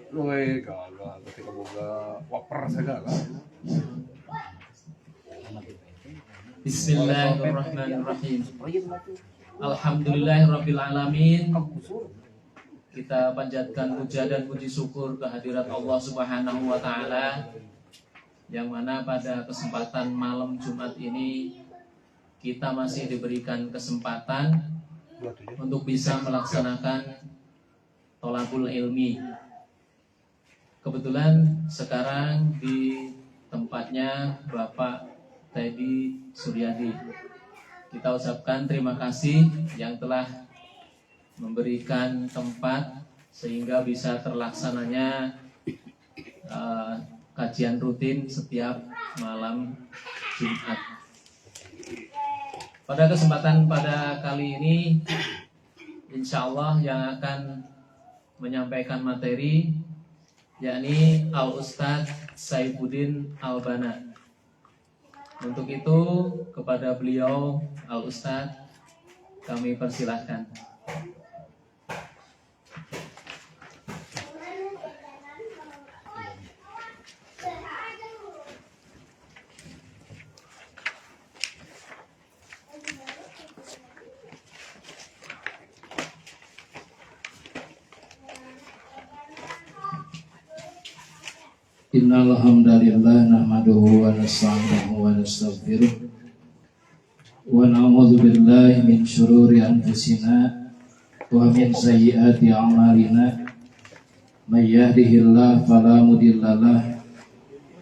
Luwe kagak ketika boga waper segala. Bismillahirrahmanirrahim. Alhamdulillahirabbil alamin. Kita panjatkan puja dan puji syukur kehadirat Allah Subhanahu wa taala, yang mana pada kesempatan malam Jumat ini kita masih diberikan kesempatan untuk bisa melaksanakan tholabul ilmi. Kebetulan sekarang di tempatnya Bapak Teddy Suryadi. Kita ucapkan terima kasih yang telah memberikan tempat sehingga bisa terlaksananya kajian rutin setiap malam Jumat. Pada kesempatan pada kali ini, insya Allah yang akan menyampaikan materi yakni Al-Ustadz Saifuddin Albana. Untuk itu kepada beliau Al-Ustadz kami persilahkan. Innal hamdalillah nahmaduhu wa nasta'inuhu wa nastaghfiruh wa na'udzu billahi min syururi anfusina wa min sayyiati a'malina may yahdihillahu fala mudhillalah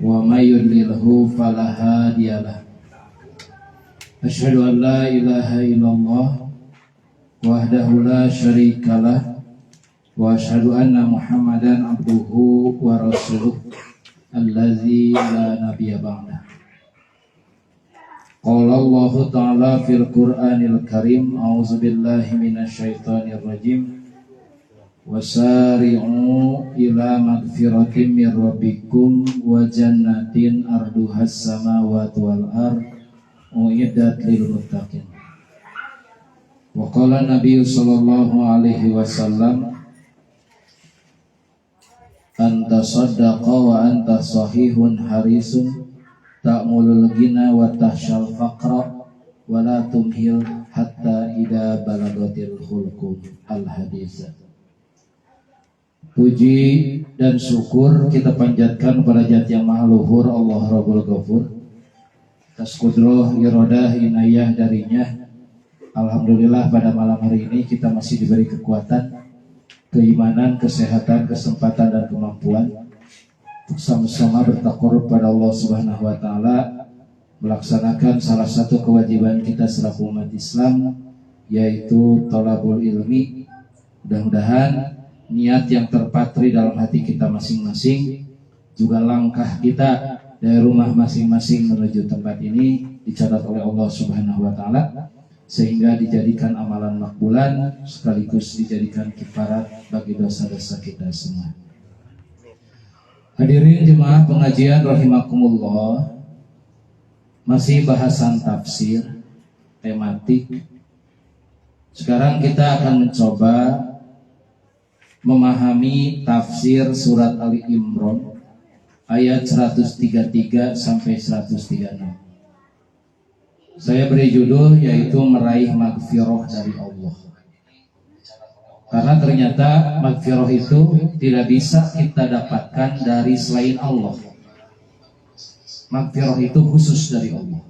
wa may yudlilhu fala hadiyalah. Asyhadu an la ilaha illallah wahdahu la syarikalah wa asyhadu anna Muhammadan abduhu wa rasuluh allazi la nabiyya ba'dah. Qala Allah ta'ala fil Qur'anil Karim, a'udzu billahi minasyaitonir rajim. Wasari'u ila magfiratin mir rabbikum wa jannatin arduhas samawati wal ard uiddat lil muttaqin. Wa qala Nabi sallallahu alaihi wasallam, anta saddaqa wa anta sahihun harisun ta'mulul gina wa tahsyal faqra wa la tumhil hatta ida balagatil khulqum. Al-hadis. Puji dan syukur kita panjatkan pada Zat yang Maha Luhur, Allah Rabbul Ghafur, atas kudroh, iradah, inayah darinya. Alhamdulillah pada malam hari ini kita masih diberi kekuatan, keimanan, kesehatan, kesempatan, dan kemampuan untuk sama-sama bertakarub pada Allah Subhanahu wa taala, melaksanakan salah satu kewajiban kita selaku umat Islam, yaitu tholabul ilmi. Mudah-mudahan niat yang terpatri dalam hati kita masing-masing, juga langkah kita dari rumah masing-masing menuju tempat ini dicatat oleh Allah Subhanahu wa taala, sehingga dijadikan amalan makbulan sekaligus dijadikan kifarat bagi dosa-dosa kita semua. Hadirin jemaah pengajian rahimakumullah, masih bahasan tafsir tematik. Sekarang kita akan mencoba memahami tafsir surat Ali Imran ayat 133 sampai 136. Saya beri judul yaitu meraih magfirah dari Allah. Karena ternyata magfirah itu tidak bisa kita dapatkan dari selain Allah. Magfirah itu khusus dari Allah.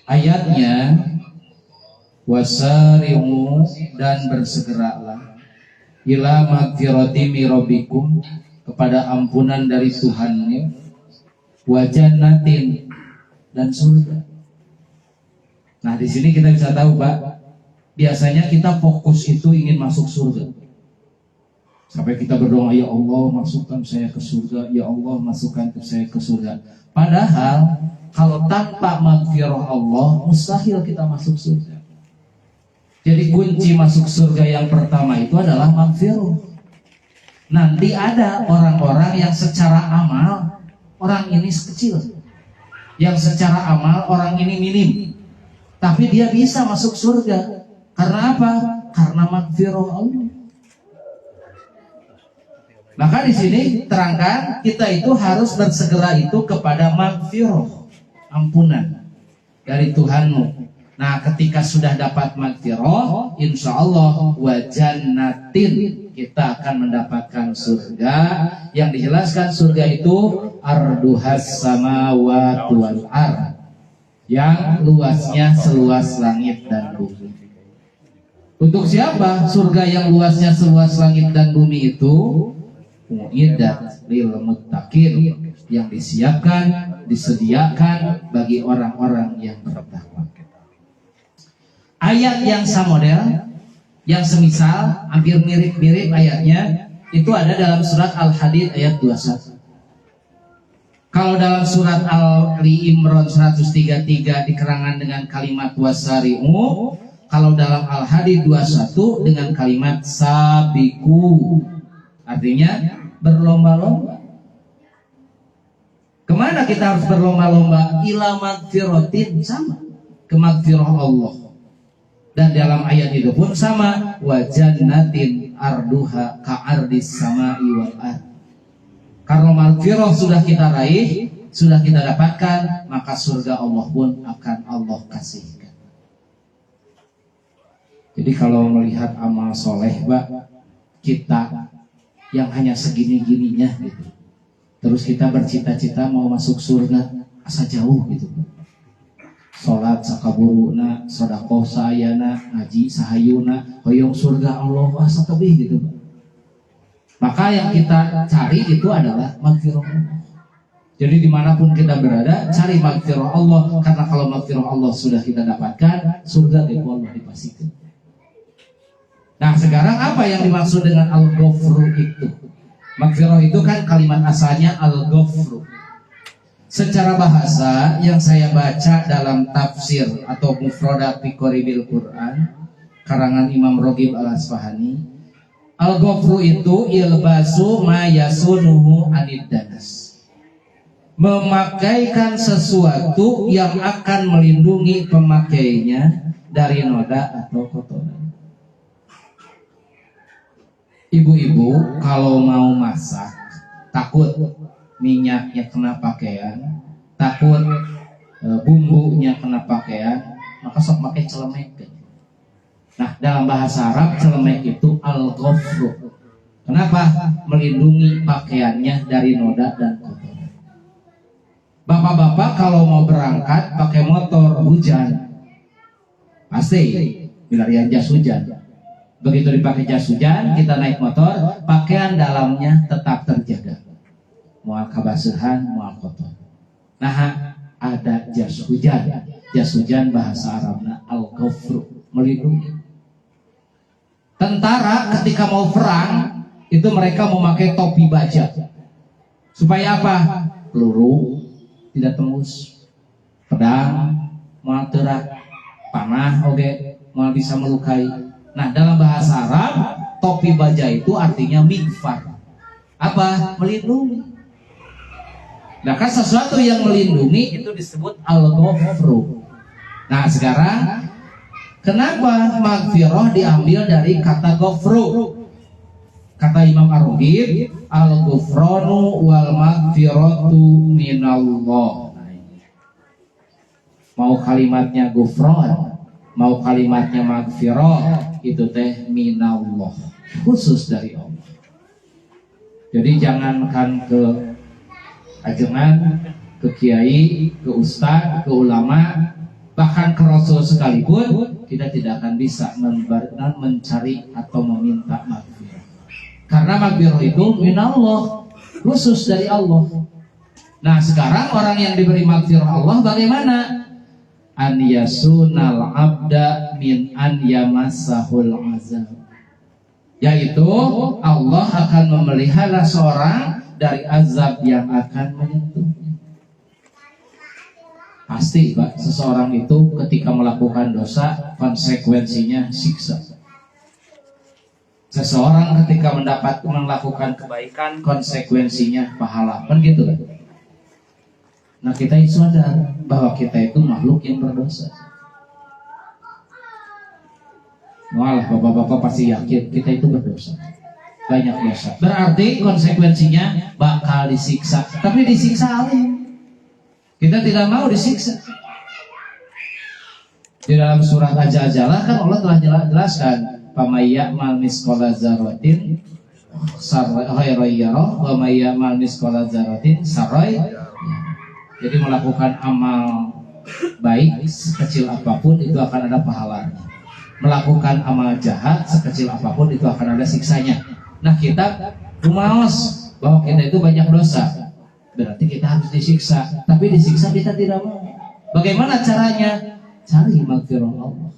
Ayatnya, wasari'u, dan bersegeralah ila magfirati mirabbikum, kepada ampunan dari Tuhanmu, wa jannatin, dan surga. Nah, di sini kita bisa tahu, Pak, biasanya kita fokus itu ingin masuk surga. Sampai kita berdoa, ya Allah masukkan saya ke surga, ya Allah masukkan saya ke surga. Padahal kalau tanpa magfirah Allah, mustahil kita masuk surga. Jadi kunci masuk surga yang pertama itu adalah magfirah. Nanti ada orang-orang yang secara amal orang ini kecil, yang secara amal orang ini minim, tapi dia bisa masuk surga. Karena apa? Karena magfirah Allah. Maka di sini terangkan kita itu harus bersegera itu kepada magfirah, ampunan dari Tuhanmu. Nah, ketika sudah dapat magfirah, insya Allah wa jannatin, kita akan mendapatkan surga yang dijelaskan surga itu arduhas samawati wal ard, yang luasnya seluas langit dan bumi. Untuk siapa surga yang luasnya seluas langit dan bumi itu? Mu'iddat lil muttaqin, yang disiapkan, disediakan bagi orang-orang yang bertakwa. Ayat yang samodel, yang semisal, hampir mirip-mirip ayatnya, itu ada dalam surat Al-Hadid ayat 21. Kalau dalam surat Ali Imran 133 dikerangan dengan kalimat wasari'u, kalau dalam Al-Hadid 21 dengan kalimat sabiku, artinya berlomba-lomba. Kemana kita harus berlomba-lomba? Ila magfiratin, sama ke magfirah Allah. Dan dalam ayat itu pun sama, wa jannatin arduha ka'ardis sama'i wal ard. Karena magfirah sudah kita raih, sudah kita dapatkan, maka surga Allah pun akan Allah kasihkan. Jadi kalau melihat amal soleh, Pak, kita yang hanya segini-gininya gitu, terus kita bercita-cita mau masuk surga, asa jauh gitu. Sholat sakaburuna, sedekah sayana, ngaji sahayuna, hoyong surga Allah asa tebih gitu. Maka yang kita cari itu adalah magfirah Allah. Jadi dimanapun kita berada, cari magfirah Allah, karena kalau magfirah Allah sudah kita dapatkan, surga itu Allah dipastikan. Nah, sekarang apa yang dimaksud dengan al-ghafru itu? Magfirah itu kan kalimat asalnya al-ghafru. Secara bahasa yang saya baca dalam tafsir atau mufradat fi qoribil Quran karangan Imam Roghib Al-Asfahani, al-ghafru itu ilbasu ma yasunuhu anid danas. Memakaikan sesuatu yang akan melindungi pemakainya dari noda atau kotoran. Ibu-ibu kalau mau masak takut minyaknya kena pakaian, takut bumbunya kena pakaian, maka sok pakai celemek. Nah, dalam bahasa Arab celemek itu al-ghafru. Kenapa? Melindungi pakaiannya dari noda dan kotoran. Bapak-bapak kalau mau berangkat pakai motor hujan, pasti bilarian jas hujan. Begitu dipakai jas hujan, kita naik motor, pakaian dalamnya tetap terjaga. Mual kabasuhan, mual kotor. Nah, ada jas hujan. Jas hujan bahasa Arabnya al-ghafru, melindungi. Tentara ketika mau perang, itu mereka memakai topi baja. Supaya apa? Peluru tidak tembus. Pedang, mual terak, panah, oke, mual bisa melukai. Nah, dalam bahasa Arab, topi baja itu artinya mighfar. Apa? Melindungi. Nah, kan sesuatu yang melindungi itu disebut al-ghafru. Nah, sekarang kenapa magfirah diambil dari kata ghafru? Kata Imam Ar-Raghib, al-ghufranu wal magfiratu minallah. Mau kalimatnya ghufran, mau kalimatnya magfirah, itu teh minallah, khusus dari Allah. Jadi jangankan ke ajengan, ke kiai, ke ustaz, ke ulama, bahkan ke rasul sekalipun, kita tidak akan bisa mencari atau meminta magfirah. Karena magfirah itu minallah, khusus dari Allah. Nah, sekarang orang yang diberi magfirah Allah bagaimana? An yasunal abda min an yamassahul azab, yaitu Allah akan memelihara seorang dari azab yang akan menyentuhnya. Pasti Pak, seseorang itu ketika melakukan dosa konsekuensinya siksa. Seseorang ketika melakukan kebaikan konsekuensinya pahala, kan gitu kan? Nah, kita itu sadar bahwa kita itu makhluk yang berdosa. Walah, bapak-bapak pasti yakin kita itu berdosa. banyak dosa. Berarti konsekuensinya bakal disiksa. Tapi disiksa alim. Kita tidak mau disiksa. Di dalam surat Al-Jazalah kan Allah telah jelaskan, "Famayya mal misqala dzarratin khairan yarah wa may ya'mal misqala dzarratin sarrai." Jadi melakukan amal baik sekecil apapun itu akan ada pahalanya. Melakukan amal jahat sekecil apapun itu akan ada siksanya. Nah, kita rumaos bahwa kita itu banyak dosa. Berarti kita harus disiksa. Tapi disiksa kita tidak mau. Bagaimana caranya? Cari maghfirah Allah.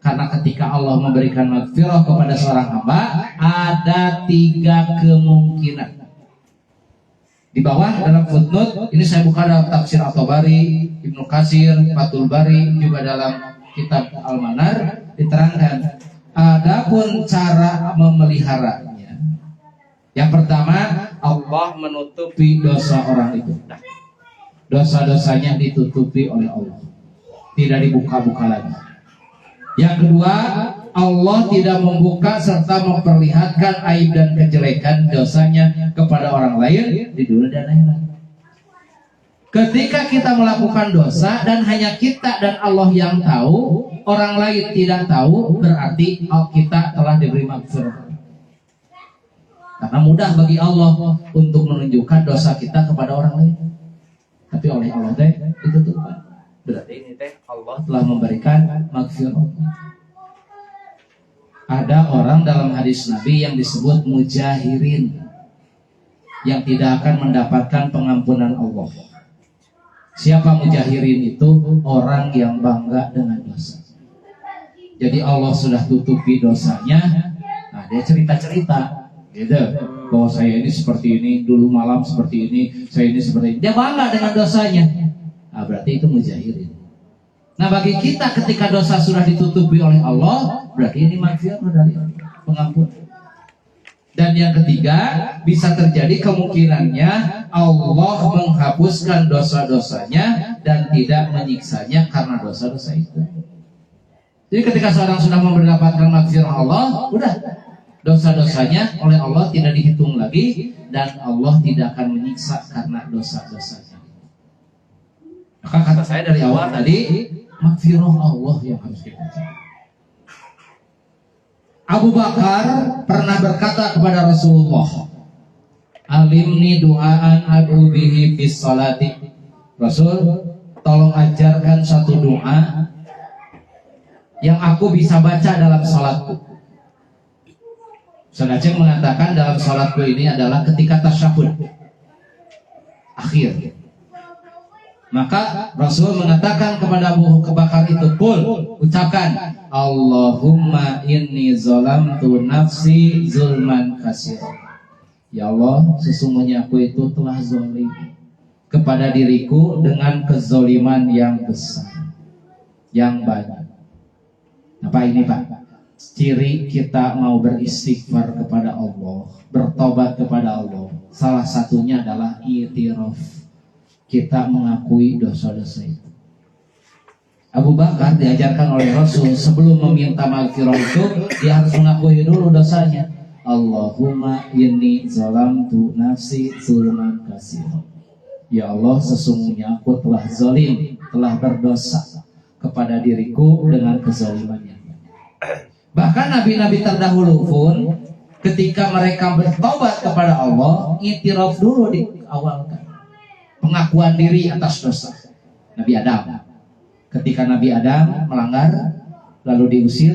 Karena ketika Allah memberikan maghfirah kepada seorang hamba, ada 3 kemungkinan. Di bawah dalam footnote, ini saya buka dalam tafsir At-Tabari, Ibnu Katsir, Fathul Bari, juga dalam kitab Al-Manar diterangkan. Adapun cara memeliharanya, yang pertama, Allah menutupi dosa orang itu. Dosa-dosanya ditutupi oleh Allah, tidak dibuka-buka lagi. Yang kedua, Allah tidak membuka serta memperlihatkan aib dan kejelekan dosanya kepada orang lain di dunia dan akhirat. Ketika kita melakukan dosa dan hanya kita dan Allah yang tahu, orang lain tidak tahu, berarti kita telah diberi maghfirah. Karena mudah bagi Allah untuk menunjukkan dosa kita kepada orang lain. Tapi oleh Allah ditutupkan. Berarti ini Allah telah memberikan maghfirah. Ada orang dalam hadis Nabi yang disebut mujahirin, yang tidak akan mendapatkan pengampunan Allah. Siapa mujahirin itu? Orang yang bangga dengan dosa. Jadi Allah sudah tutupi dosanya. Nah, dia cerita-cerita gitu, bahwa saya ini seperti ini, dulu malam seperti ini, saya ini seperti ini. Dia bangga dengan dosanya. Nah, berarti itu mujahirin. Nah, bagi kita ketika dosa sudah ditutupi oleh Allah, berarti ini maghfirah dari Allah, pengampunan. Dan yang ketiga, bisa terjadi kemungkinannya Allah menghapuskan dosa-dosanya dan tidak menyiksanya karena dosa-dosa itu. Jadi ketika seorang sudah mendapatkan maghfirah Allah, udah dosa-dosanya oleh Allah tidak dihitung lagi dan Allah tidak akan menyiksa karena dosa-dosanya. Maka kata saya dari awal tadi, maghfirah Allah yang harus kita cari. Abu Bakar pernah berkata kepada Rasulullah, "Alimni du'aan adu bihi bis salati." Rasul, tolong ajarkan satu doa yang aku bisa baca dalam salatku. Saudara mengatakan dalam salatku ini adalah ketika tasyahud akhir. Maka Rasul mengatakan kepada Abu Bakar itu, "Qul," ucapkan, "Allahumma inni zalamtu nafsi zulman katsiran." Ya Allah, sesungguhnya aku itu telah zalim kepada diriku dengan kezaliman yang besar, yang banyak. Apa ini, Pak? Ciri kita mau beristighfar kepada Allah, bertobat kepada Allah, salah satunya adalah i'tiraf. Kita mengakui dosa-dosa itu. Abu Bakar diajarkan oleh Rasul sebelum meminta maghfirah itu, dia harus mengakui dulu dosanya. Allahumma inni zalamtu nafsi zulman katsiran. Ya Allah, sesungguhnya aku telah zalim, telah berdosa kepada diriku dengan kezaliman yang banyak. Bahkan nabi-nabi terdahulu pun ketika mereka bertobat kepada Allah, i'tiraf dulu diawalkan. Pengakuan diri atas dosa. Nabi Adam, ketika Nabi Adam melanggar lalu diusir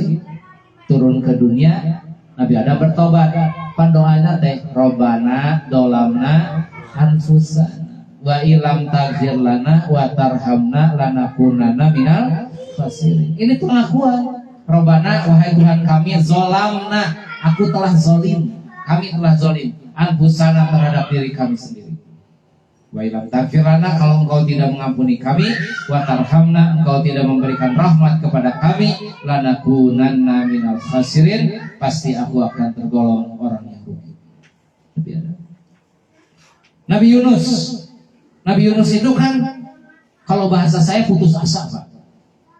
turun ke dunia, Nabi Adam bertobat. Pandoanya teh, Robbana dolamna anfusana wa ilam taghfir lana wa tarhamna lanakunanna minal khasirin. Ini pengakuan. Robbana, wahai Tuhan kami, zolamna, aku telah zolim, kami telah zolim anfusana, terhadap diri kami sendiri. Wa ilam taghfir lana, kalau engkau tidak mengampuni kami, wa tarhamna, engkau tidak memberikan rahmat kepada kami, lanakunanna minal khasirin, pasti aku akan tergolong orang yang rugi. Nabi Yunus. Nabi Yunus itu kan kalau bahasa saya putus asa, Pak.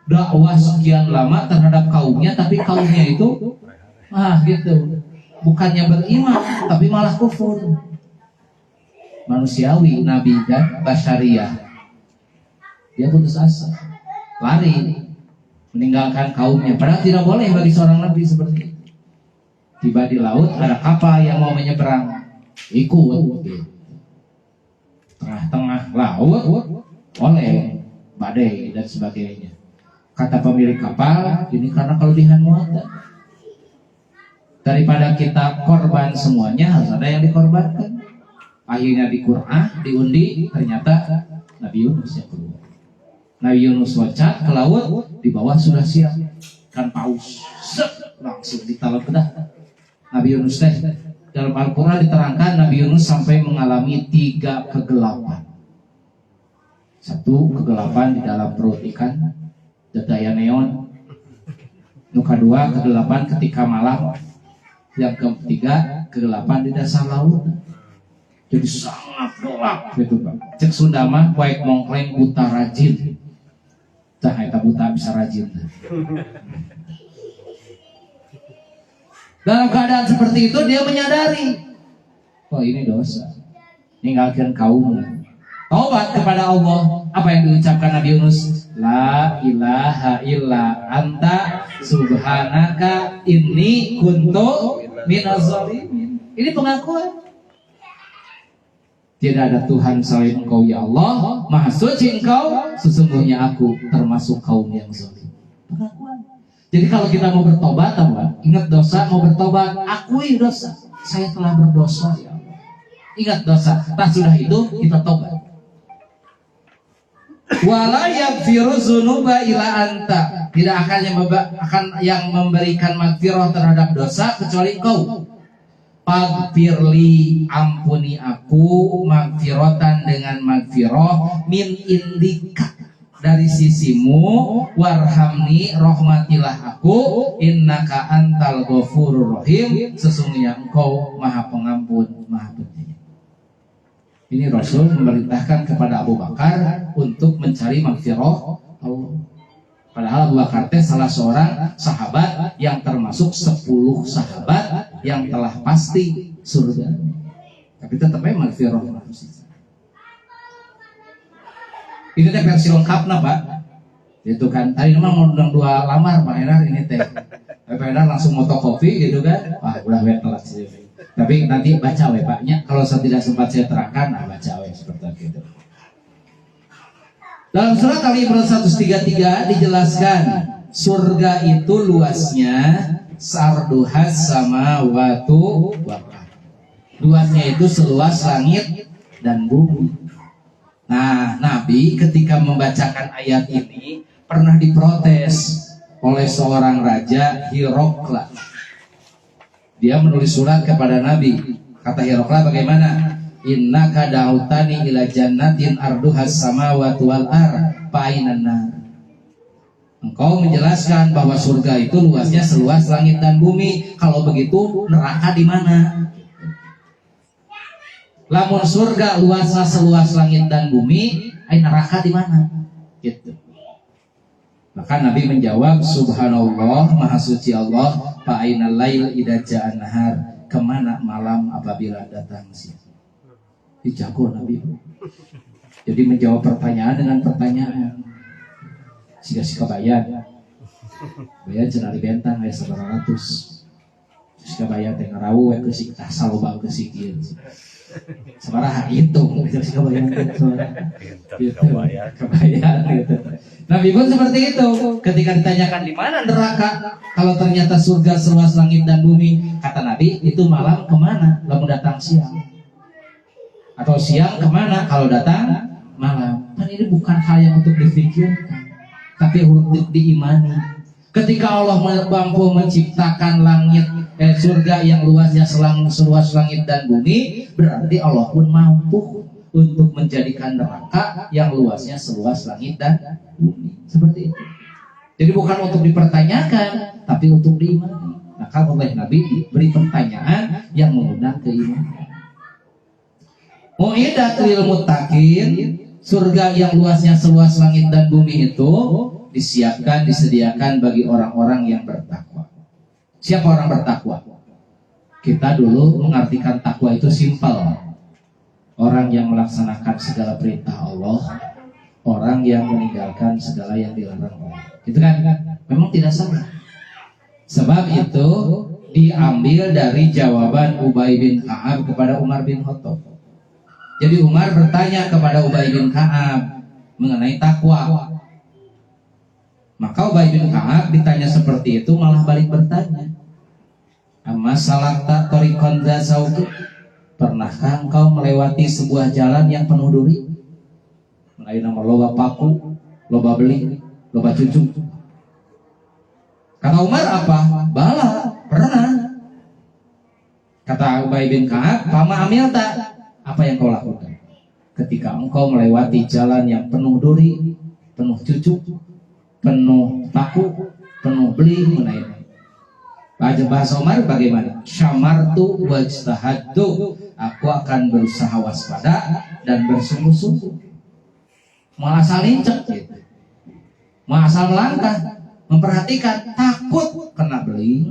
Dakwah sekian lama terhadap kaumnya, tapi kaumnya itu gitu. bukannya beriman, tapi malah kufur. Manusiawi, nabi dan basyariah. Dia putus asa, lari, meninggalkan kaumnya. Padahal tidak boleh bagi seorang nabi seperti itu. Tiba di laut, ada kapal yang mau menyeberang, ikut. Tengah-tengah laut, oleh badai dan sebagainya. Kata pemilik kapal, ini karena kelebihan muatan. Daripada kita korban semuanya, harus ada yang dikorbankan. Akhirnya di Qur'an, diundi, ternyata Nabi Yunus yang keluar. Nabi Yunus loncat ke laut, di bawah sudah siap kan paus, langsung ditaruh ke darat. Nabi Yunus teh dalam Al-Quran diterangkan Nabi Yunus sampai mengalami 3 kegelapan. 1 kegelapan di dalam perut ikan, daya neon. Yang kedua kegelapan ketika malam. Yang ketiga kegelapan di dasar laut. Jadi sangat gelap gitu Pak. Cek Sunda mah baik mongkleng buta rajin. Tah eta buta bisa rajin. Dalam keadaan seperti itu dia menyadari, oh ini dosa. Ninggalkan kaum. Taubat kepada Allah. Apa yang diucapkan Nabi Yunus? La ilaha illa anta subhanaka inni kuntu minaz zalimin. Ini pengakuan. Tidak ada Tuhan selain Engkau ya Allah, Maha Suci Engkau, sesungguhnya aku termasuk kaum yang zalim. Pengakuan. Jadi kalau kita mau bertobat, ingat dosa, mau bertobat, akui dosa. Saya telah berdosa ya Allah. Ingat dosa. Nah sudah itu kita tobat. Wala yaghfiru dzunuba illa anta. Tidak akan yang memberikan magfirah terhadap dosa kecuali Engkau. Faghfirli, ampuni aku, magfiratan dengan magfirah min indika, dari sisimu, warhamni, rahmatilah aku, innaka antal ghafurur rahim, sesungguhnya Engkau Maha Pengampun, Maha Penyayang. Ini Rasul memerintahkan kepada Abu Bakar untuk mencari magfirah Allah. Padahal Abu Bakar salah seorang sahabat yang termasuk 10 sahabat yang telah pasti surga. Tapi tetapnya magfirah manusia. Ini teh versi lengkapnya Pak. Itu kan tadi memang mau undang 2 lamar Pak Enar ini teh. Pak Enar langsung motokopi gitu kan. Wah udah telat sih. Tapi nanti baca we Paknya. Kalau saya tidak sempat saya terangkan, nah baca we seperti itu. Dalam surat Al-Imran 133 dijelaskan surga itu luasnya sarduhas samawatu wal ardh. Luasnya itu seluas langit dan bumi. Nah, Nabi ketika membacakan ayat ini pernah diprotes oleh seorang raja Hirokla. Dia menulis surat kepada Nabi. Kata Hirokla bagaimana? Innaka da'utani ila jannatin arduhas samawati wal ardh fa'ainan nar. Engkau menjelaskan bahwa surga itu luasnya seluas langit dan bumi. Kalau begitu neraka di mana? Lamun surga luasnya seluas langit dan bumi, neraka di mana? Gitu. Maka Nabi menjawab, Subhanallah, Maha Suci Allah, fa'ainal lail idza ja'an nahar. Kemana malam apabila datang siang? Dijago Nabi. Jadi menjawab pertanyaan dengan pertanyaan. Sika bayan. Bayan cenari bentang aya 900. Sika bayan teh ngarawu we keusik tah saloba keusik ieu. Sabaraha hitung sika bayan teh. Kebayan gitu. Nabi pun seperti itu. Ketika ditanyakan di mana neraka, kalau ternyata surga seluas langit dan bumi, kata Nabi itu malam kemana? Lamun datang siang. Atau siang kemana kalau datang malam. Kan ini bukan hal yang untuk difikirkan, tapi untuk diimani. Ketika Allah mampu menciptakan langit, surga yang luasnya seluas langit dan bumi, berarti Allah pun mampu untuk menjadikan neraka yang luasnya seluas langit dan bumi. Seperti itu. Jadi bukan untuk dipertanyakan, tapi untuk diimani. Maka oleh Nabi beri pertanyaan yang mengundang keimanan. Mu'idatul muttaqin, surga yang luasnya seluas langit dan bumi itu disediakan bagi orang-orang yang bertakwa. Siapa orang bertakwa? Kita dulu mengartikan takwa itu simpel. Orang yang melaksanakan segala perintah Allah, orang yang meninggalkan segala yang dilarang Allah. Itu kan memang tidak salah. Sebab itu diambil dari jawaban Ubay bin Ka'ab kepada Umar bin Khattab. Jadi Umar bertanya kepada Ubay bin Ka'ab mengenai takwa. Maka Ubay bin Ka'ab ditanya seperti itu malah balik bertanya, amma salata tariqan dzasauq, pernahkah engkau melewati sebuah jalan yang penuh duri? Mulai nama loba paku, loba beli, loba cucu. Kata Umar apa? Bala, pernah. Kata Ubay bin Ka'ab, fama amilta, apa yang kau lakukan ketika engkau melewati jalan yang penuh duri, penuh cucu, penuh paku, penuh beli, menaik. Bahasa Umar bagaimana? Syamartu wajtahadtu, aku akan berusaha waspada dan bersungguh-sungguh. Mau asal lincek gitu, mau asal melangkah, memperhatikan, takut kena beli,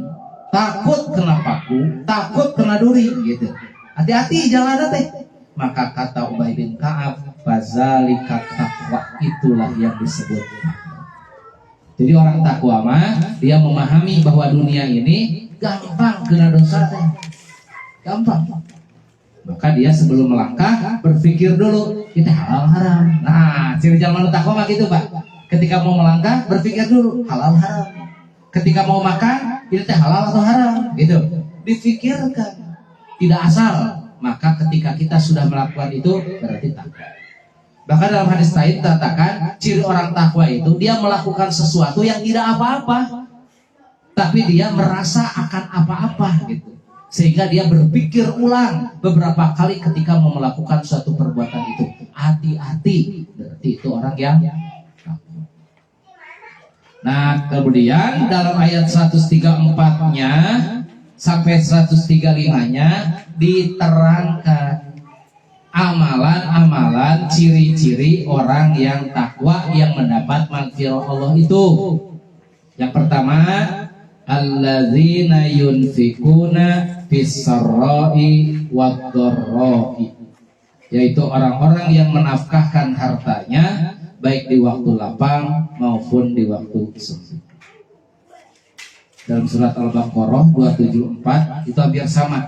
takut kena paku, takut kena duri gitu. Hati-hati jalan teh. Maka kata Ubay bin Ka'ab, fazalika taqwa, itulah yang disebut. Jadi orang takwa mah dia memahami bahwa dunia ini gampang kena dosa teh. Gampang. Maka dia sebelum melangkah berpikir dulu, kita halal haram. Nah, ciri jalan takwa mah gitu, Pak. Ketika mau melangkah berpikir dulu halal haram. Ketika mau makan, ini teh halal atau haram, gitu. Difikirkan. Tidak asal. Maka ketika kita sudah melakukan itu berarti takwa. Bahkan dalam hadis lain dikatakan ciri orang takwa itu dia melakukan sesuatu yang tidak apa-apa, tapi dia merasa akan apa-apa gitu. Sehingga dia berpikir ulang beberapa kali ketika mau melakukan suatu perbuatan itu. Hati-hati, berarti itu orang yang takwa. Nah, kemudian dalam ayat 134-nya sampai 135-nya diterangkan amalan-amalan ciri-ciri orang yang takwa yang mendapat maghfirah Allah itu. Yang pertama, alladzina yunfikuna fis-sarra'i wad-dharra'i, yaitu orang-orang yang menafkahkan hartanya baik di waktu lapang maupun di waktu sempit. Dalam surat Al-Baqarah 274 itu hampir sama.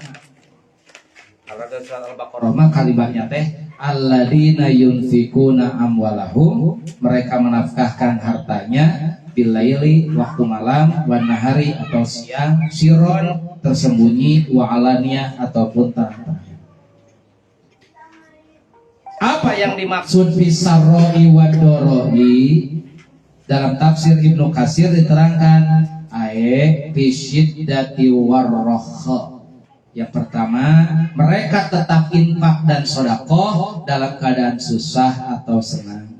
Kalau dalam surat Al-Baqarah mah kalimatnya teh alladzina yunfikuna amwalahum, mereka menafkahkan hartanya bilaili, waktu malam, wan nahari atau siang, siron tersembunyi, wa alaniyah ataupun terang. Apa yang dimaksud fisarroi wadoroi? Dalam tafsir Ibnu Katsir diterangkan bisyiddati warroha. Yang pertama, mereka tetap infak dan sedekah dalam keadaan susah atau senang.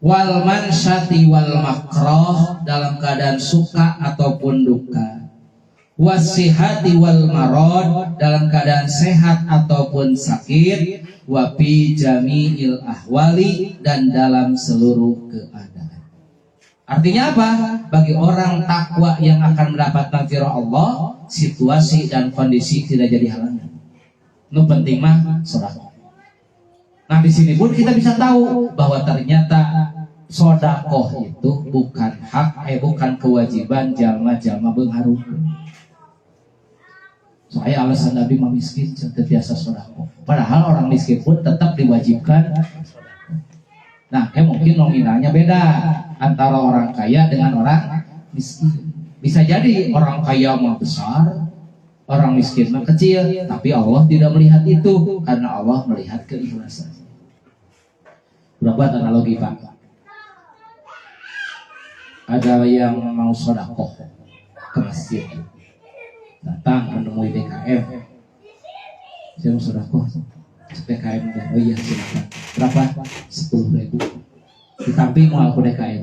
Wal mansyati wal makroh, dalam keadaan suka ataupun duka. Wasihati wal marad, dalam keadaan sehat ataupun sakit. Wa fi jami'il ahwali, dan dalam seluruh keadaan. Artinya apa? Bagi orang takwa yang akan mendapat maghfirah Allah, situasi dan kondisi tidak jadi halangan. Nu penting mah sedekah. Nah, di sini pun kita bisa tahu bahwa ternyata sedekah itu bukan hak, bukan kewajiban jalma-jalma beungharukeun. Saya alasan Nabi mah miskin biasa sedekah. Padahal orang miskin pun tetap diwajibkan. Nah, mungkin nominalnya beda antara orang kaya dengan orang miskin. Bisa jadi orang kaya mah besar, orang miskin mah kecil, tapi Allah tidak melihat itu karena Allah melihat keikhlasan. Berapa analogi Pak? Ada yang mau sedekah ke masjid, datang menemui DKM, saya mau sedekah. DKM, oh iya silakan. Berapa? 10.000. Ditamping mau aku DKM.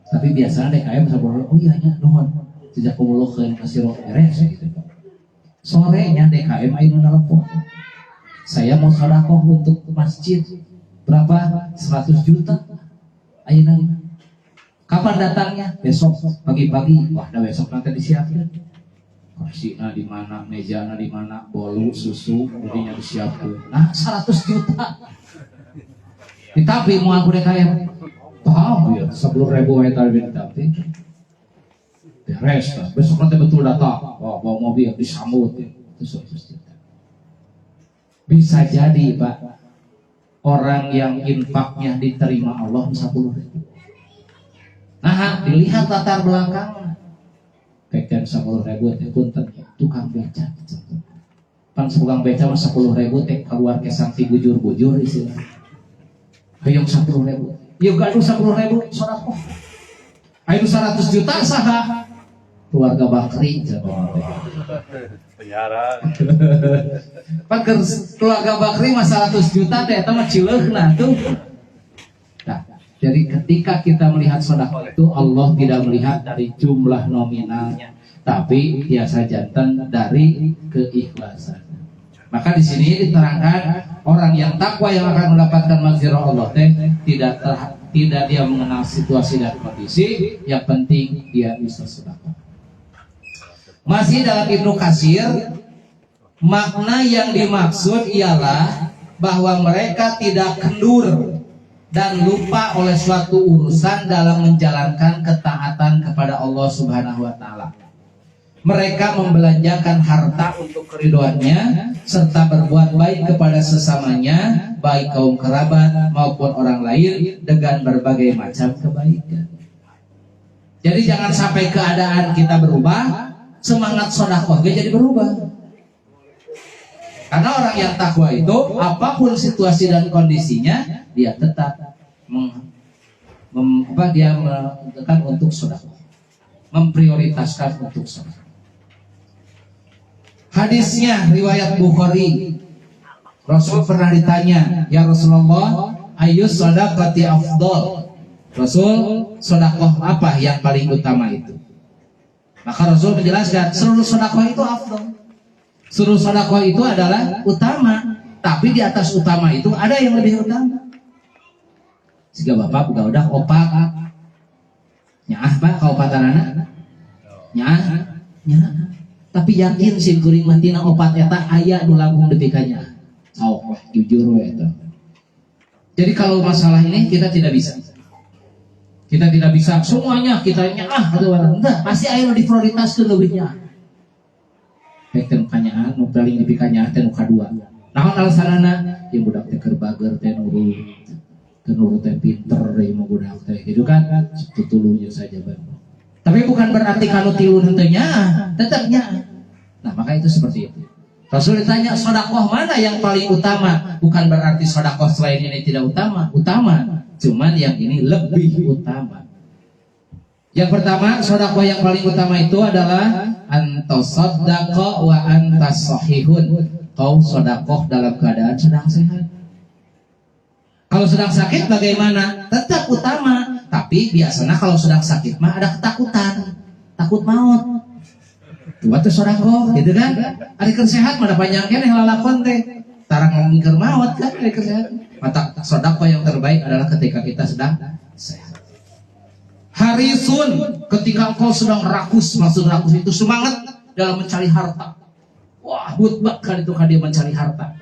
Tapi biasanya DKM sama oh iya ya, nuhun. Sejak kumuluh ke kasih roh beres gitu. Sorenya DKM ayo nelpon. Saya mau sedekah untuk masjid. Berapa? 100 juta. Ayeuna. Kapan datangnya? Besok pagi-pagi. Wah, dah besok nanti disiapkan. Kursinya di mana, mejanya di mana, bolu, susu, jadinya disiapkan. Nah, 100 juta. Tapi mau aku deh kayak tahu ya 10.000 hektar tapi beres lah. Besok nanti betul datang. Wah, bawa mobil disambut ya. Itu 100 juta. Bisa jadi Pak, orang yang infaknya diterima Allah 10.000. Nah, dilihat latar belakang. Pekan 10.000 teh punten tukang beca. Pan tukang beca mah 10.000 teh keluar kesang ti bujur-bujur istilah. Hayang 10.000. Yeuh gaduh 10.000 sedekah. Aya 100 juta saha? Keluarga Bakri cenah. Penjara. Pan keluarga Bakri mah 100 juta teh eta mah cileugna tuh. Jadi ketika kita melihat sedekah itu Allah tidak melihat dari jumlah nominalnya, tapi biasa jantan dari keikhlasan. Maka di sini diterangkan orang yang takwa yang akan mendapatkan maghfirah Allah tidak dia mengenal situasi dan kondisi, yang penting dia bisa sedekah. Masih dalam Ibnu Katsir, makna yang dimaksud ialah bahwa mereka tidak kendur dan lupa oleh suatu urusan dalam menjalankan ketaatan kepada Allah Subhanahu wa taala. Mereka membelanjakan harta untuk keridhoannya serta berbuat baik kepada sesamanya, baik kaum kerabat maupun orang lain dengan berbagai macam kebaikan. Jadi jangan sampai keadaan kita berubah, semangat sedekah jadi berubah. Karena orang yang takwa itu apapun situasi dan kondisinya dia tetap menentukan untuk sedekah, memprioritaskan untuk sedekah. Hadisnya riwayat Bukhari. Rasul pernah ditanya, "Ya Rasulullah, ayyus shadaqati afdal?" Rasul, sedekah apa yang paling utama itu? Maka Rasul menjelaskan, seluruh sedekah itu afdal. Seluruh sedekah itu adalah utama, tapi di atas utama itu ada yang lebih utama. Siga bapak buka udah opak nyaah Pak kaopatanana nyaah tapi yakin sim kuring matina opat eta aya nu langkung depikannya wah jujur we eta. Jadi kalau masalah ini kita tidak bisa semuanya kita nyaah atau enggak, pasti aya nu diprioritaskeun leuwihnya. Hekten kanyaan nu paling depikannya teh nu kadua. Naon alasanana? Yang budak teh keur bager teh nurut teh pinter mau budak teh gitu kan, tutulunya saja Bang. Tapi bukan berarti kalau tilu henteu tetapnya. Nah, maka itu seperti itu. Rasul ditanya sedekah mana yang paling utama, bukan berarti sedekah selain ini tidak utama, cuman yang ini lebih utama. Yang pertama, sedekah yang paling utama itu adalah antasaddaqa wa antas sahihun. Kau sedekah dalam keadaan sedang sehat. Kalau sedang sakit bagaimana? Tetap utama. Tapi biasanya kalau sedang sakit mah ada ketakutan, takut maut. Coba tuh sedekah, gitu kan? Ari keur sehat mah da panjang keneh lalakon teh. Tarang ngingkeur maut kan ari keur sehat. Mata sedekah yang terbaik adalah ketika kita sedang sehat. Harisun, ketika engkau sedang rakus, maksud rakus itu semangat dalam mencari harta. Wah, hutbah kan itu kan dia mencari harta.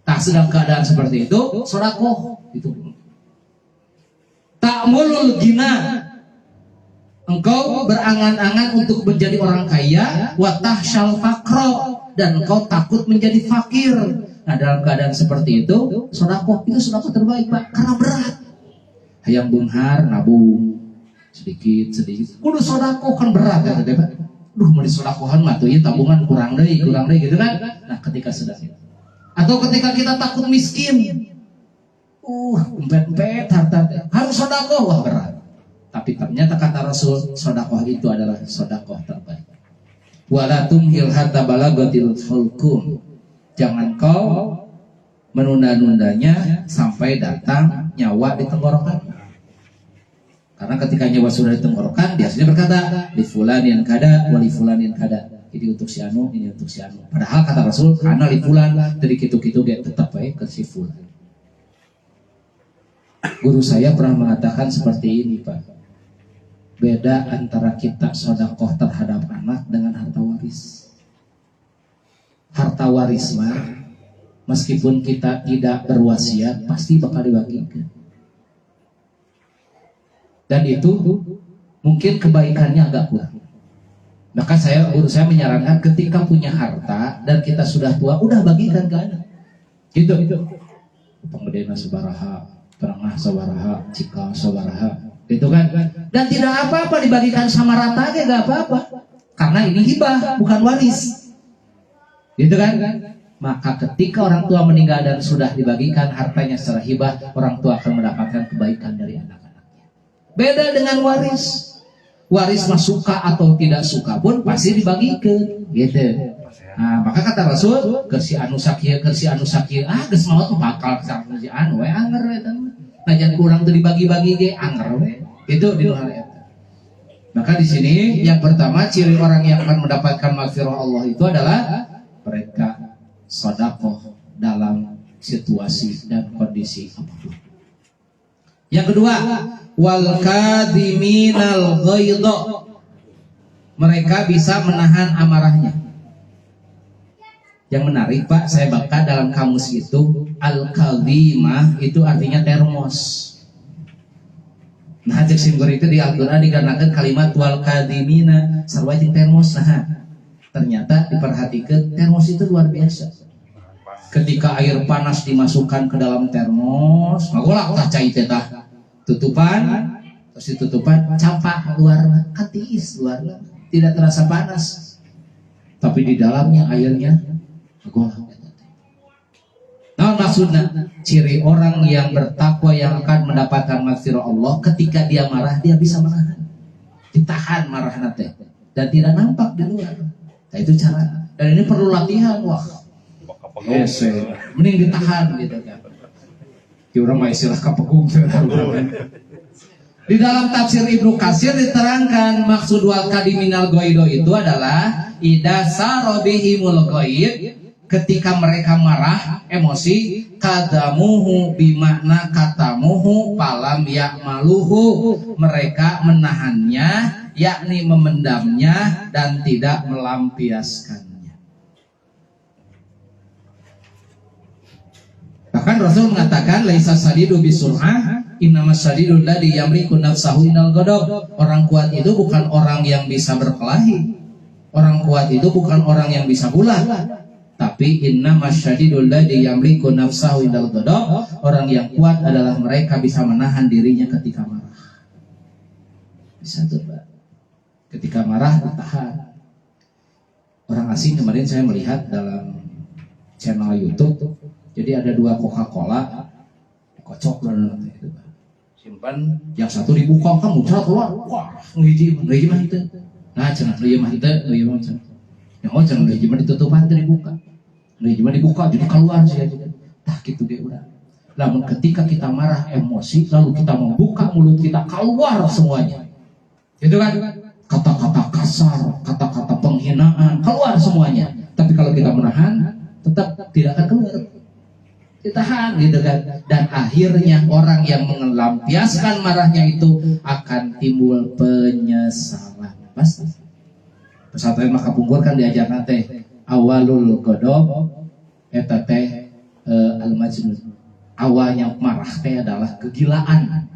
Tak sedang keadaan seperti itu, sedekah itu. Ta'mulul gina, engkau berangan-angan untuk menjadi orang kaya, wa tahsyal faqra, dan engkau takut menjadi fakir. Nah, dalam keadaan seperti itu, sedekah itu sedekah terbaik, Pak, karena berat. Hayang beunghar nabung sedikit. Kudu sedekah kan berat ya, Pak. Duh, mau disedekahan mah tuh ya tabungan kurang deui gitu kan. Nah, ketika sedang itu. Atau ketika kita takut miskin, empet-empet harta harus sedekah, wah berat. Tapi ternyata kata Rasul, sedekah itu adalah sedekah terbaik. Wala tumhil hatta balagatil hulqum. Jangan kau menunda-nundanya sampai datang nyawa di tenggorokan. Karena ketika nyawa sudah di tenggorokan, biasanya berkata, li fulanin kada, wa li fulanin kada. Jadi untuk si anu, ini untuk si anu. Padahal kata Rasul, karena li fulan, dari kitu-kitu dia tetap baik ke si fulan. Guru saya pernah mengatakan seperti ini, Pak. Beda antara kita sedekah terhadap anak dengan harta waris. Harta waris mah meskipun kita tidak berwasiat pasti bakal dibagikan. Dan itu mungkin kebaikannya agak kurang. Maka saya menyarankan ketika punya harta dan kita sudah tua, udah bagikan ke anak. Gitu. Penggedena sabaraha, perangah sabaraha, cikal sabaraha. Gitu kan? Dan tidak apa-apa dibagikan sama rata aja, gak apa-apa. Karena ini hibah, bukan waris. Gitu kan? Maka ketika orang tua meninggal dan sudah dibagikan hartanya secara hibah, orang tua akan mendapatkan kebaikan dari anak-anaknya. Beda dengan waris. Waris mah suka atau tidak suka pun pasti dibagikan, gitu. Nah, maka kata Rasul, kersi anu sakieu, geus maot bakal si anu we anger eta. Najan kurang teu dibagi-bagi ge anger we. Itu di luar eta. Maka di sini yang pertama ciri orang yang akan mendapatkan maghfirah Allah itu adalah mereka sedekah dalam situasi dan kondisi apapun. Yang kedua, wal kadhiminal ghaidha. Mereka bisa menahan amarahnya. Yang menarik Pak, saya baca dalam kamus itu al-kadhimah itu artinya termos. Nah, cek simbol itu di Al-Qur'an dikarenakan kalimat wal kadhimina sarua jeung termos. Nah, ternyata diperhatikan termos itu luar biasa. Ketika air panas dimasukkan ke dalam termos, ngagolak tah cai teh tah. Tutupan, terus ditutupan campak luar katis, luar tidak terasa panas, tapi di dalamnya airnya golak. Nah, maksudnya ciri orang yang bertakwa yang akan mendapatkan maghfirah Allah ketika dia marah dia bisa menahan, ditahan marah nate dan tidak nampak di luar. Nah, itu cara, dan ini perlu latihan. Wah, mending ditahan gitu kan. Orang mah istilah kapegung. Di dalam tafsir Ibnu Katsir diterangkan maksud wal kadiminal goido itu adalah ida sarobihimul goid, ketika mereka marah emosi, kadamuhu bimakna katamuhu palam yakmaluhu, mereka menahannya yakni memendamnya dan tidak melampiaskan. Bahkan Rasul mengatakan laisa sadidu bisur'ah innamas sadidul ladzi yamliku nafsahu inal ghadab. Orang kuat itu bukan orang yang bisa berkelahi. Orang kuat itu bukan orang yang bisa bulat. Tapi innamas sadidul ladzi yamliku nafsahu inal ghadab. Orang yang kuat adalah mereka bisa menahan dirinya ketika marah. Bisa tuh, Pak. Ketika marah ditahan. Orang asing kemarin saya melihat dalam channel YouTube. Jadi ada dua Coca-Cola, kocok lah itu. Simpan, yang satu dibuka kan muncrat keluar, wah, ngiji mah itu. Nah, cenah ngiji mah itu, ngiji mah cenah. Yang cenah ngiji mah ditutupan teh dibuka. Ngiji mah dibuka jadi keluar sih aja. Tah gitu ge urang. Namun ketika kita marah emosi, lalu kita membuka mulut kita keluar semuanya. Itu kan kata-kata kasar, kata-kata penghinaan keluar semuanya. Tapi kalau kita menahan, tetap tidak akan keluar. Ditahan gitu kan, dan akhirnya orang yang melampiaskan marahnya itu akan timbul penyesalan pasti. Pesantren maka pungkur kan diajar nate awalul ghadab eta teh al-majnun. Awalnya marah teh adalah kegilaan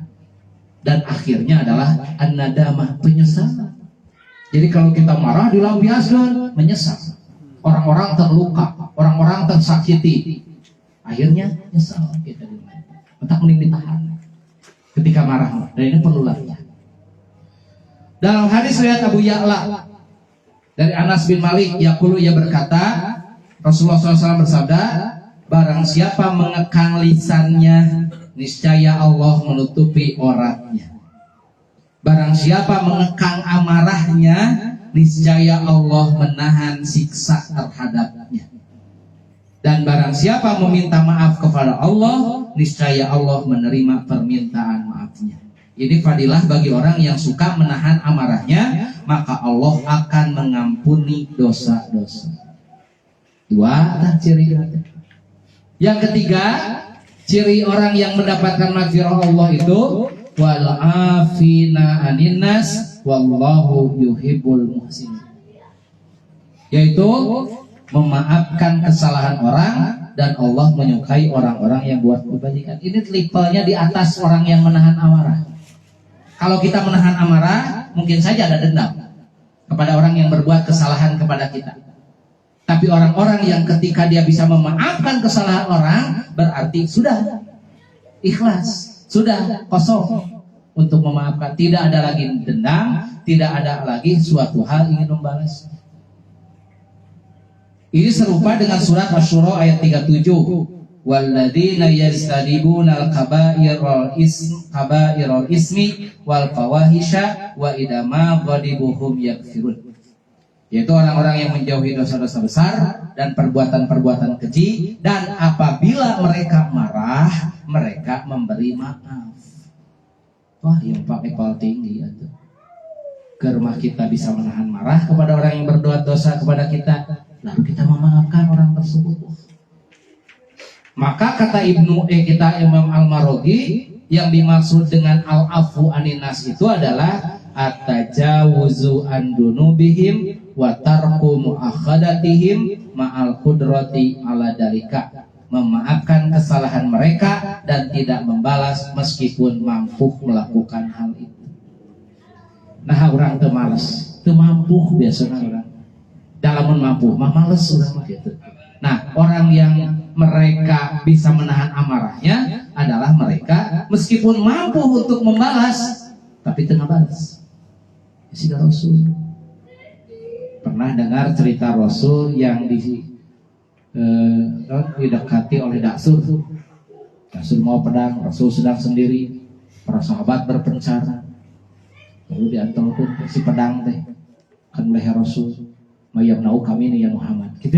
dan akhirnya adalah an-nadamah, penyesalan. Jadi kalau kita marah dilampiaskan menyesal. Orang-orang terluka, orang-orang tersakiti. Akhirnya nyesal kita di mana. Entah mending ditahan ketika marah. Dan ini perlu latihan. Dalam hadis riwayat Abu Ya'la dari Anas bin Malik, yaqulu, ia berkata, Rasulullah SAW bersabda, barang siapa mengekang lisannya, niscaya Allah menutupi auratnya. Barang siapa mengekang amarahnya, niscaya Allah menahan siksa terhadapnya. Dan barang siapa meminta maaf kepada Allah, niscaya Allah menerima permintaan maafnya. Ini fadilah bagi orang yang suka menahan amarahnya, maka Allah akan mengampuni dosa-dosa. Dua ciri. Yang ketiga, ciri orang yang mendapatkan maghfirah Allah itu wal afina aninnas wallahu yuhibbul muhsinin. Yaitu memaafkan kesalahan orang dan Allah menyukai orang-orang yang buat kebaikan. Ini levelnya di atas orang yang menahan amarah. Kalau kita menahan amarah, mungkin saja ada dendam kepada orang yang berbuat kesalahan kepada kita. Tapi orang-orang yang ketika dia bisa memaafkan kesalahan orang, berarti sudah ikhlas, sudah kosong untuk memaafkan. Tidak ada lagi dendam, tidak ada lagi suatu hal ingin membalas. Ini serupa dengan surat Asy-Syura ayat 37. Walladzina yajtanibuna al-kaba'iral ismi wal fawahisha wa idza ma ghadibuhum yaghfirun. Yaitu orang-orang yang menjauhi dosa-dosa besar dan perbuatan-perbuatan keji, dan apabila mereka marah, mereka memberi maaf. Wah, yang pakai kepala tinggi itu. Ke rumah kita bisa menahan marah kepada orang yang berbuat dosa kepada kita, lalu kita memaafkan orang tersebut. Maka kata kita Imam Al-Maraghi, yang dimaksud dengan al-afu aninas itu adalah at-tajawuzu an dunubihim wa tarku muakhadatihim ma'al qudrati ala dalika. Memaafkan kesalahan mereka dan tidak membalas meskipun mampu melakukan hal itu. Nah, orang teu males, teu mampu biasanya orang. Dalamun mampu, mah males urang gitu. Nah, orang yang mereka bisa menahan amarahnya adalah mereka meskipun mampu untuk membalas, tapi tengah balas. Sida Rasul. Pernah dengar cerita Rasul yang didekati oleh Daksur. Daksur mau pedang, Rasul sedang sendiri, para sahabat berpencar. Lalu diantolkan si pedang teh kan leher Rasul. Mayamnau kami nih ya Muhammad. Gitu.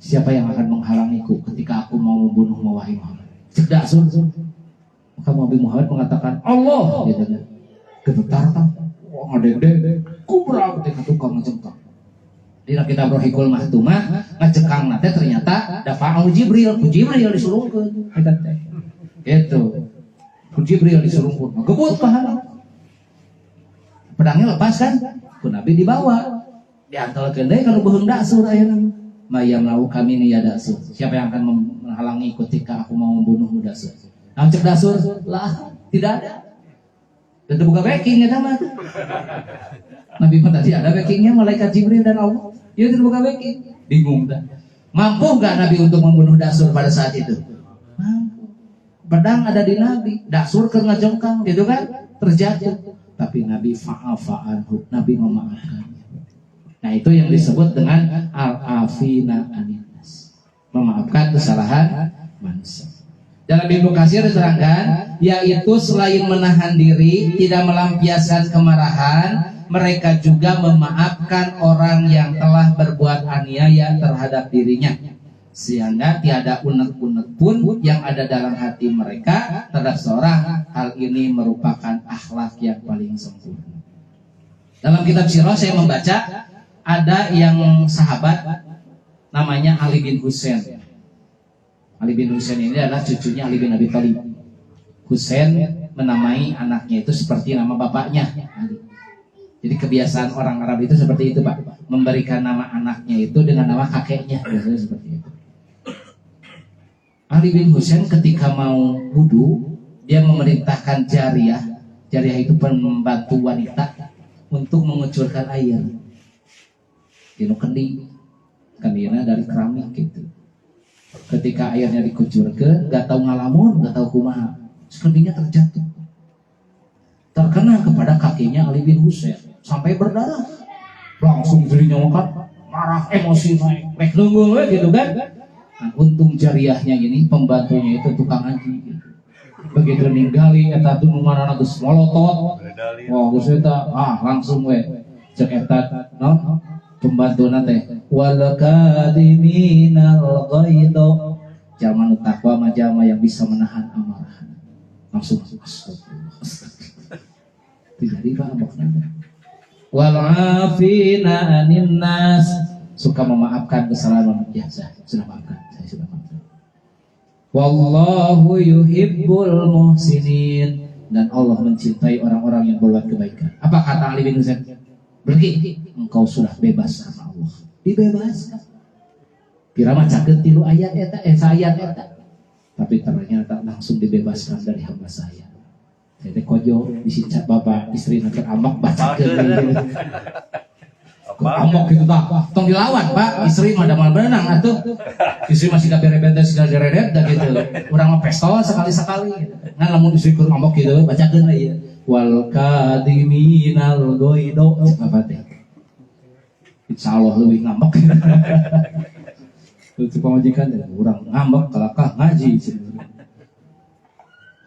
Siapa yang akan menghalangiku ketika aku mau membunuhmu wahai Muhammad? Cerdak Sun. Maka Nabi Muhammad mengatakan Allah. Gitu kan. Gemetar kan. Wah ngadeg-deg. Kubra ketika tukang ngecengkang. Dina kita berhikul mahtumah ngecekang nate ternyata dapat Jibril. Ku Jibril disurungkeun. Gitu. Ku Jibril disurungkeun. Gebut pahala. Pedangnya lepas kan? Ku Nabi dibawa. Diantalkeun deui kana beheung Daksur ayeuna. Mayam lau kami nih ya Daksur. Siapa yang akan menghalangi ketika aku mau membunuhmu Daksur? Nah, cek Daksur, lah tidak ada. Dan buka backing ya sama. Nabi pun tadi ada backingnya malaikat Jibril dan Allah. Ya terbuka backing. Bingung dah. Mampu nggak Nabi untuk membunuh Daksur pada saat itu? Mampu. Pedang ada di Nabi. Daksur ke ngajengkang gitu kan? Terjatuh. Tapi Nabi fa'afa'anhu. Nabi memaafkan. Nah itu yang disebut dengan al-afina aninas, memaafkan kesalahan manusia. Dalam Ibnu Katsir diterangkan, yaitu selain menahan diri, tidak melampiaskan kemarahan, mereka juga memaafkan orang yang telah berbuat aniaya terhadap dirinya, sehingga tiada unek-unek pun yang ada dalam hati mereka terhadap seorang. Hal ini merupakan akhlak yang paling sempurna. Dalam kitab Sirah saya membaca ada yang sahabat namanya Ali bin Husain. Ali bin Husain ini adalah cucunya Ali bin Abi Thalib. Husain menamai anaknya itu seperti nama bapaknya. Jadi kebiasaan orang Arab itu seperti itu, Pak. Memberikan nama anaknya itu dengan nama kakeknya, biasanya seperti itu. Ali bin Husain ketika mau wudu, dia memerintahkan jariyah. Jariyah itu pembantu wanita untuk mengucurkan air. Dino kendina dari keramik gitu. Ketika airnya dikucurkan, nggak tahu ngalamun, nggak tahu kumaha, kendingnya terjatuh, terkena kepada kakinya Ali bin Husain sampai berdarah. Langsung jadinya makan marah, emosi naik, naik nunggu gitu kan. Nah, untung jariyahnya ini pembantunya itu tukang haji. Gitu. Begitu ninggali eta tuh mana geus molotot, wah geus eta langsung cek eta no. Pembantu nate wal kadiminal ghaidha, jalma nu takwa mah jalma yang bisa menahan amarah. Langsung jadi Pak maksudnya wal afina anin nas, suka memaafkan kesalahan manusia. Sudah maafkan, saya sudah maafkan. Wallahu yuhibbul muhsinin, dan Allah mencintai orang-orang yang berbuat kebaikan. Apa kata Ali bin Zaid? Berarti engkau sudah bebas karena Allah. Dibebaskan. Kira macakeun tilu ayat eta ayat eta. Tapi ternyata langsung dibebaskan dari hamba saya. Saya kojo disicak bapak istri nak amak bacakeun. Amok gitu tak, tong dilawan pak, istri mah damal berenang atuh, istri masih kabere-bete segala deredet dah gitu, urang mah pestol sekali-sekali, nah lamun istri keur amok gitu, bacakeun aja, wal kadiminal goido, apa teh, insyaallah leuwih ngamok, itu pamajikan, urang ngambek kalakah ngaji,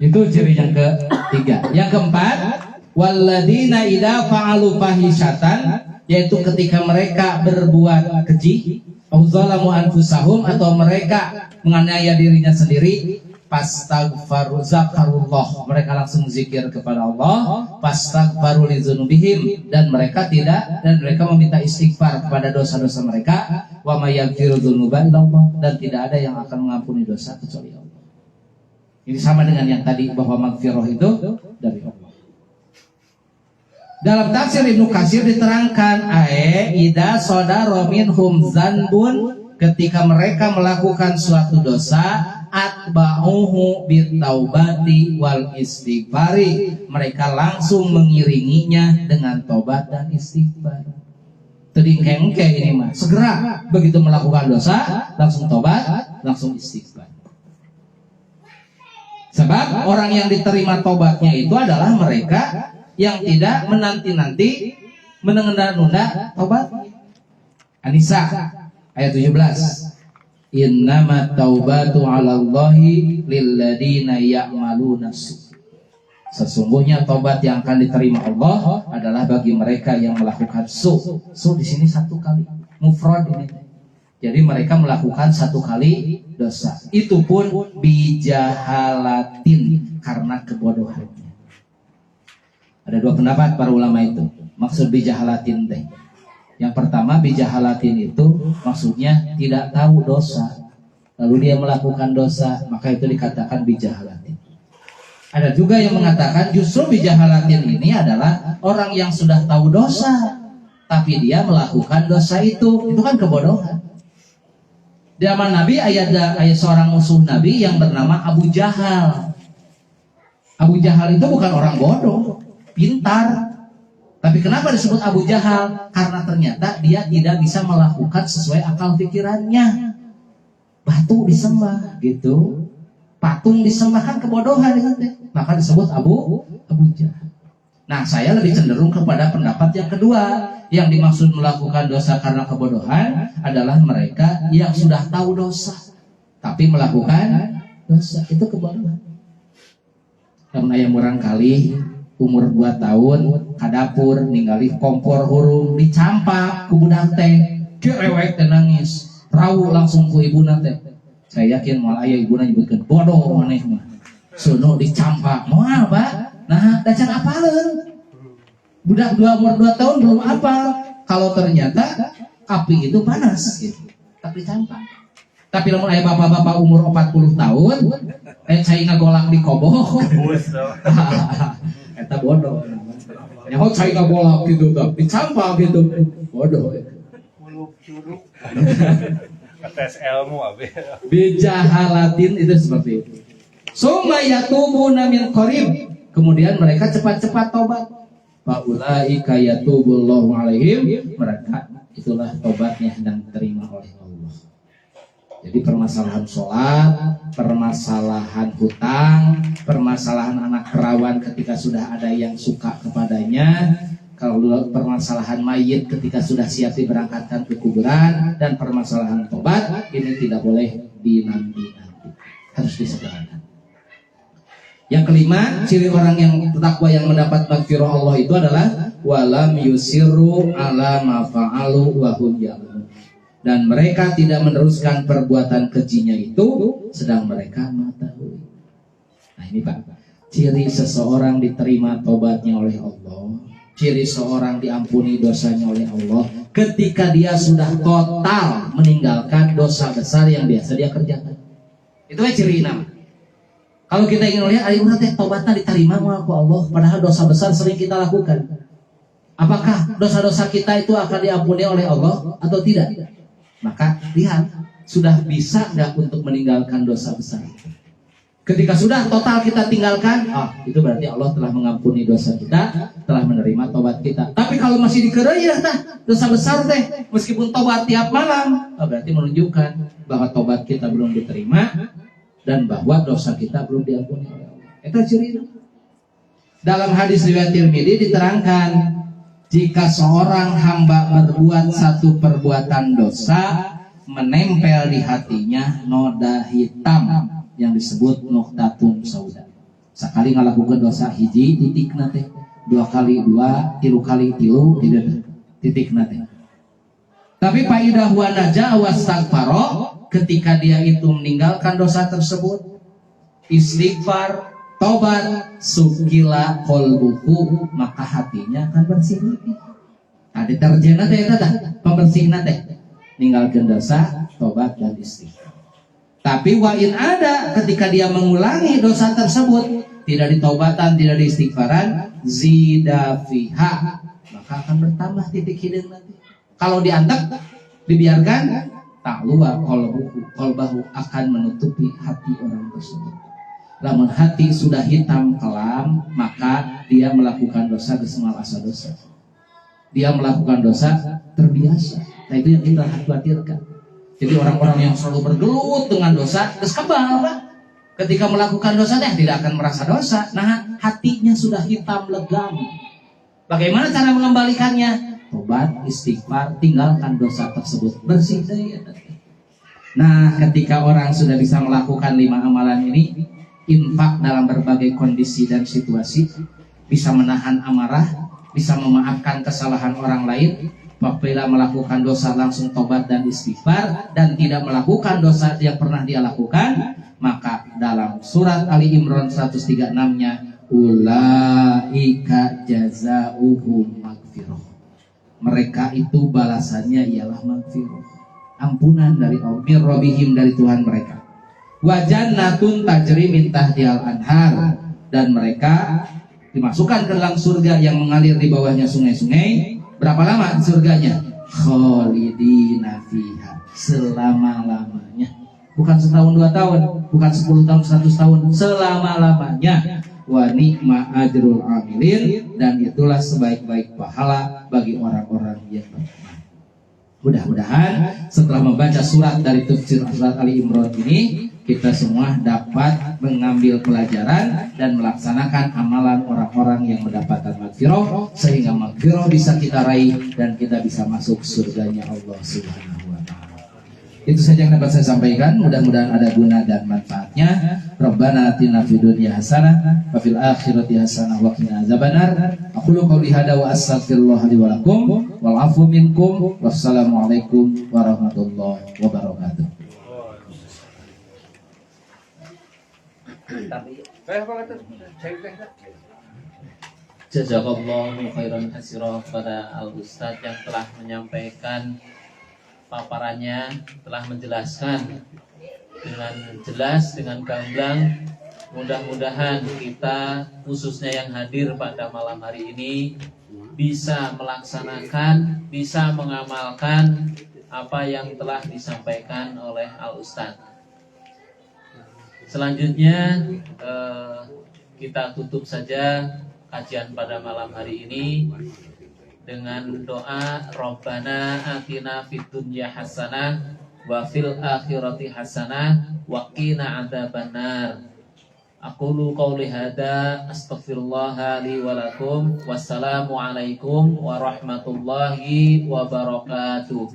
itu ciri yang ketiga, yang keempat, waladina idza fa'alu fahisyatan, yaitu ketika mereka berbuat keji, auzalamu anfusahum, atau mereka menganiaya dirinya sendiri, fastaghfaru zakarullah, mereka langsung zikir kepada Allah, fastaghfaru lidzunubihim, dan mereka meminta istighfar kepada dosa-dosa mereka, wa may yaghfiru dzunuba illallah, dan tidak ada yang akan mengampuni dosa kecuali Allah. Ini sama dengan yang tadi bahwa maghfirah itu dari Allah. Dalam tafsir Ibnu Katsir diterangkan idza sadara minhum zanbun, ketika mereka melakukan suatu dosa, atba'uhu bitaubati wal istighfari, mereka langsung mengiringinya dengan tobat dan istighfar. Tedingkengke ini mah segera begitu melakukan dosa langsung tobat, langsung istighfar. Sebab orang yang diterima tobatnya itu adalah mereka yang tidak menanti-nanti, menunda-nunda tobat. An-Nisa ayat 17. Innama taubatu 'alallahi lilladina ya'maluna su'. Sesungguhnya tobat yang akan diterima Allah adalah bagi mereka yang melakukan su'. Su' di sini satu kali, mufrad ini. Jadi mereka melakukan satu kali dosa. Itu pun bijahalatin, karena kebodohannya. Ada dua pendapat para ulama itu. Maksud bijahalatin teh. Yang pertama, bijahalatin itu maksudnya tidak tahu dosa, lalu dia melakukan dosa, maka itu dikatakan bijahalatin. Ada juga yang mengatakan justru bijahalatin ini adalah orang yang sudah tahu dosa, tapi dia melakukan dosa itu kan kebodohan. Di zaman Nabi ada seorang musuh Nabi yang bernama Abu Jahal. Abu Jahal itu bukan orang bodoh, pintar. Tapi kenapa disebut Abu Jahal? Karena ternyata dia tidak bisa melakukan sesuai akal pikirannya. Batu disembah gitu, patung disembah, kan kebodohan itu. Maka disebut Abu Jahal. Nah, saya lebih cenderung kepada pendapat yang kedua. Yang dimaksud melakukan dosa karena kebodohan adalah mereka yang sudah tahu dosa tapi melakukan dosa, itu kebodohan. Karena yang murang kali umur 2 tahun ke dapur ningali kompor hurung dicampak ku budak teh, cerewet teh nangis, rau langsung ku ibuna teh. Saya yakin moal aya ibuna nyebutkeun bodoh maneh mah. Sono dicampak moal, Pak. Nah, dacan apaleun. Budak umur 2 tahun belum apa kalau ternyata api itu panas gitu. Tapi campak. Tapi lamun aya bapak-bapak umur 40 tahun, cai ngagolak di kobok. Eta bodoh. Nyaho cai ngagolak gitu tuh, dicampak gitu. Bodoh. Muluk curug. Tes ilmu abi. Bijahalatin itu seperti itu. Summa yatubuna min qarib. Kemudian mereka cepat-cepat tobat. Faulaika yatubullahu alaihim, mereka itulah tobatnya yang diterima oleh Allah. Jadi permasalahan sholat, permasalahan hutang, permasalahan anak perawan ketika sudah ada yang suka kepadanya, kalau permasalahan mayit ketika sudah siap diberangkatkan ke kuburan, dan permasalahan tobat ini tidak boleh dinanti-nanti, harus disegerakan. Yang kelima, ciri orang yang bertakwa yang mendapat maghfirah Allah itu adalah walam yusiru ala ma fa'alu wa hum ya'lamun. Dan mereka tidak meneruskan perbuatan kejinya itu sedang mereka mengetahui. Nah ini Pak, ciri seseorang diterima tobatnya oleh Allah, ciri seorang diampuni dosanya oleh Allah ketika dia sudah total meninggalkan dosa besar yang biasa dia kerjakan. Itu ciri nama. Kalau kita ingin melihat ari urang teh tobatna diterima moal ku Allah, padahal dosa besar sering kita lakukan. Apakah dosa-dosa kita itu akan diampuni oleh Allah atau tidak? Maka lihat, sudah bisa nggak untuk meninggalkan dosa besar? Ketika sudah total kita tinggalkan, itu berarti Allah telah mengampuni dosa kita, telah menerima tobat kita. Tapi kalau masih dikeroyah dosa besar teh, meskipun tobat tiap malam, berarti menunjukkan bahwa tobat kita belum diterima dan bahwa dosa kita belum diampuni oleh Allah. Itu ciri. Dalam hadis riwayat Tirmidzi diterangkan, jika seorang hamba berbuat satu perbuatan dosa, menempel di hatinya noda hitam yang disebut nuqtatun sauda. Sekali ngalakukeun dosa hiji titikna teh, dua kali dua, tilu kali tilu, titikna teh. Tapi faidah wa naja wastaghfaro, ketika dia itu meninggalkan dosa tersebut, istighfar, tobat, sukila qalbuhu, maka hatinya akan bersih lagi. Deterjenna teh eta pembersihna teh. Ninggalkan dosa, tobat dan istighfar. Tapi wain ada ketika dia mengulangi dosa tersebut, tidak ditobatan, tidak diistighfaran, zida fiha, maka akan bertambah titik hidung nanti. Kalau diantep, dibiarkan, ta'luwa qalbahu, akan menutupi hati orang tersebut. Namun hati sudah hitam kelam, maka dia melakukan dosa kesemal asa dosa. Dia melakukan dosa terbiasa. Nah itu yang kita khawatirkan. Jadi orang-orang yang selalu bergelut dengan dosa, terus kebal, Pak. Ketika melakukan dosa, tidak akan merasa dosa. Nah, hatinya sudah hitam legam. Bagaimana cara mengembalikannya? Tobat, istighfar, tinggalkan dosa tersebut, bersih dari. Nah, ketika orang sudah bisa melakukan 5 amalan ini, infak dalam berbagai kondisi dan situasi, bisa menahan amarah, bisa memaafkan kesalahan orang lain. Apabila melakukan dosa langsung tobat dan istighfar, dan tidak melakukan dosa yang pernah dia lakukan, maka dalam surat Ali Imran 136-nya, ulaika jazaohum magfirah, mereka itu balasannya ialah magfirah, ampunan dari Rabbihim, dari Tuhan mereka. Wa jannatun tajri min tahtihal anhar, dan mereka dimasukkan ke dalam surga yang mengalir di bawahnya sungai-sungai. Berapa lama surganya? Khalidina fiha, selama-lamanya. Bukan setahun 2 tahun, bukan 10 tahun 100 tahun, selama-lamanya. Wa ni'ma ajrul amilin, dan itulah sebaik-baik pahala bagi orang-orang yang beriman. Mudah-mudahan setelah membaca surat dari tafsir surat Ali Imran ini, kita semua dapat mengambil pelajaran dan melaksanakan amalan orang-orang yang mendapatkan magfirah, sehingga magfirah bisa kita raih dan kita bisa masuk surganya Allah Subhanahu wa ta'ala. Itu saja yang dapat saya sampaikan, mudah-mudahan ada guna dan manfaatnya. Rabbana atina fid dunya hasanah wa fil akhirati hasanah wa qina adzabannar. Aqulu qouli hadza wa astaghfirullah li wa lakum wal 'afwu minkum. Wassalamualaikum warahmatullahi wabarakatuh. Jazakallahu khairan katsira kepada Al-Ustadz yang telah menyampaikan paparannya, telah menjelaskan dengan jelas, dengan gamblang. Mudah-mudahan kita, khususnya yang hadir pada malam hari ini, bisa melaksanakan, bisa mengamalkan apa yang telah disampaikan oleh Al-Ustadz. Selanjutnya kita tutup saja kajian pada malam hari ini dengan doa Rabbana atina fid dunya hasanah wa fil akhirati hasanah wa qina adzabannar. Aqulu qouli hadza astaghfirullah li wa lakum. Wassalamu alaikum warahmatullahi wabarakatuh.